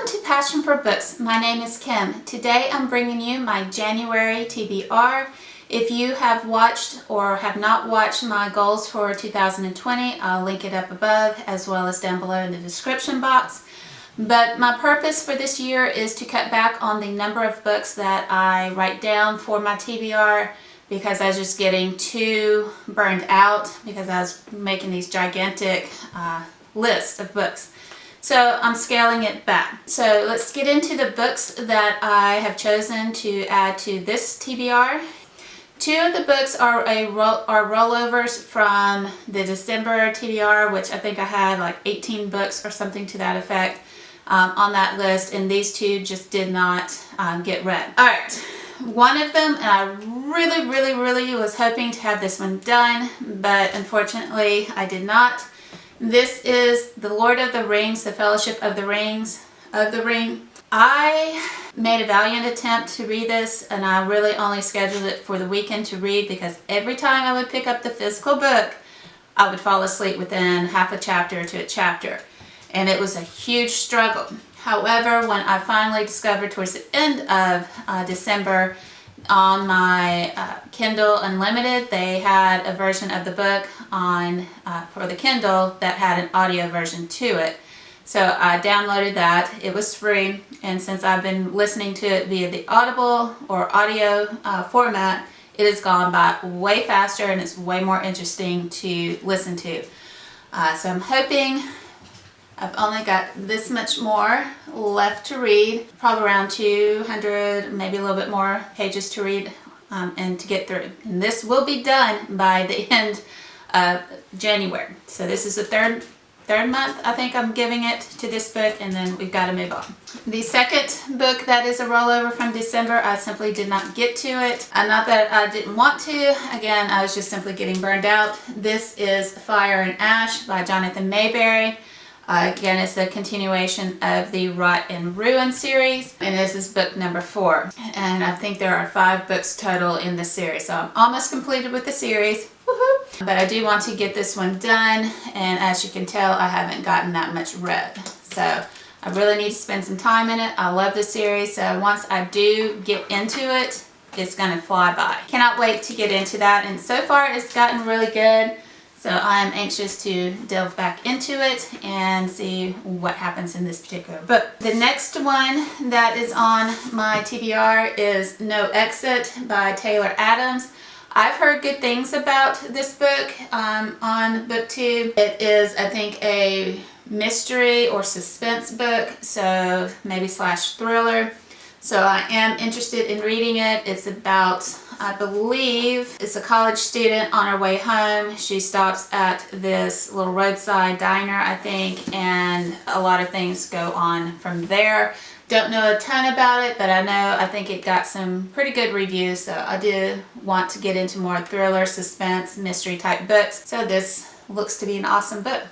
Welcome to Passion for Books. My name is Kim. Today I'm bringing you my January TBR. If you have watched or have not watched my goals for 2020, I'll link it up above as well as down below in the description box. But my purpose for this year is to cut back on the number of books that I write down for my TBR because I was just getting too burned out because I was making these gigantic lists of books. So I'm scaling it back. So let's get into the books that I have chosen to add to this TBR. Two of the books are rollovers from the December TBR, which I think I had like 18 books or something to that effect on that list, and these two just did not get read. All right, one of them, and I really was hoping to have this one done, but unfortunately I did not. This is The Lord of the Rings, The Fellowship of the Ring. I made a valiant attempt to read this, and I really only scheduled it for the weekend to read because every time I would pick up the physical book, I would fall asleep within half a chapter to a chapter, and it was a huge struggle. However, when I finally discovered towards the end of December on my Kindle Unlimited, they had a version of the book on for the Kindle that had an audio version to it. So I downloaded that. It was free, and since I've been listening to it via the Audible or audio format, it has gone by way faster and it's way more interesting to listen to. So I'm hoping I've only got this much more left to read, probably around 200, maybe a little bit more pages to read and to get through. And this will be done by the end of January. So this is the third month I think I'm giving it to this book, and then we've got to move on. The second book that is a rollover from December, I simply did not get to it. Not that I didn't want to. Again, I was just simply getting burned out. This is Fire and Ash by Jonathan Mayberry. Again, it's the continuation of the Rot and Ruin series, and this is book number 4. And I think there are 5 books total in this series, so I'm almost completed with the series. Woohoo! But I do want to get this one done, and as you can tell, I haven't gotten that much read. So I really need to spend some time in it. I love this series, so once I do get into it, it's going to fly by. Cannot wait to get into that, and so far it's gotten really good. So I'm anxious to delve back into it and see what happens in this particular book. The next one that is on my TBR is No Exit by Taylor Adams. I've heard good things about this book on BookTube. It is, I think, a mystery or suspense book, so maybe slash thriller. So I am interested in reading it. It's about, I believe, it's a college student on her way home. She stops at this little roadside diner, I think, and a lot of things go on from there. Don't know a ton about it, but I think it got some pretty good reviews, so I do want to get into more thriller, suspense, mystery type books. So this looks to be an awesome book.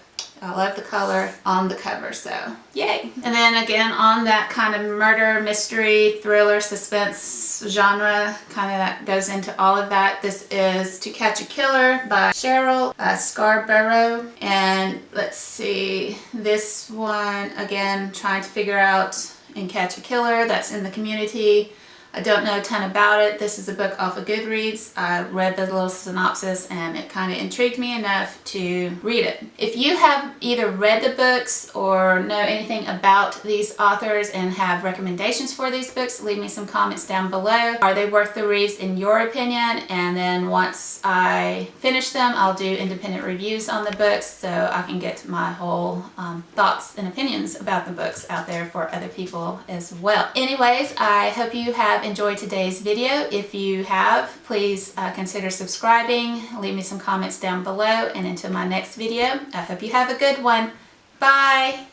I love the color on the cover, so yay. And then again, on that kind of murder, mystery, thriller, suspense genre, kind of that goes into all of that. This is To Catch a Killer by Cheryl Scarborough. And let's see, this one, again, trying to figure out and catch a killer that's in the community. I don't know a ton about it. This is a book off of Goodreads. I read the little synopsis and it kind of intrigued me enough to read it. If you have either read the books or know anything about these authors and have recommendations for these books, leave me some comments down below. Are they worth the reads in your opinion? And then once I finish them, I'll do independent reviews on the books so I can get my whole thoughts and opinions about the books out there for other people as well. Anyways, I hope you have enjoyed today's video. If you have, please consider subscribing, leave me some comments down below, and until my next video, I hope you have a good one. Bye!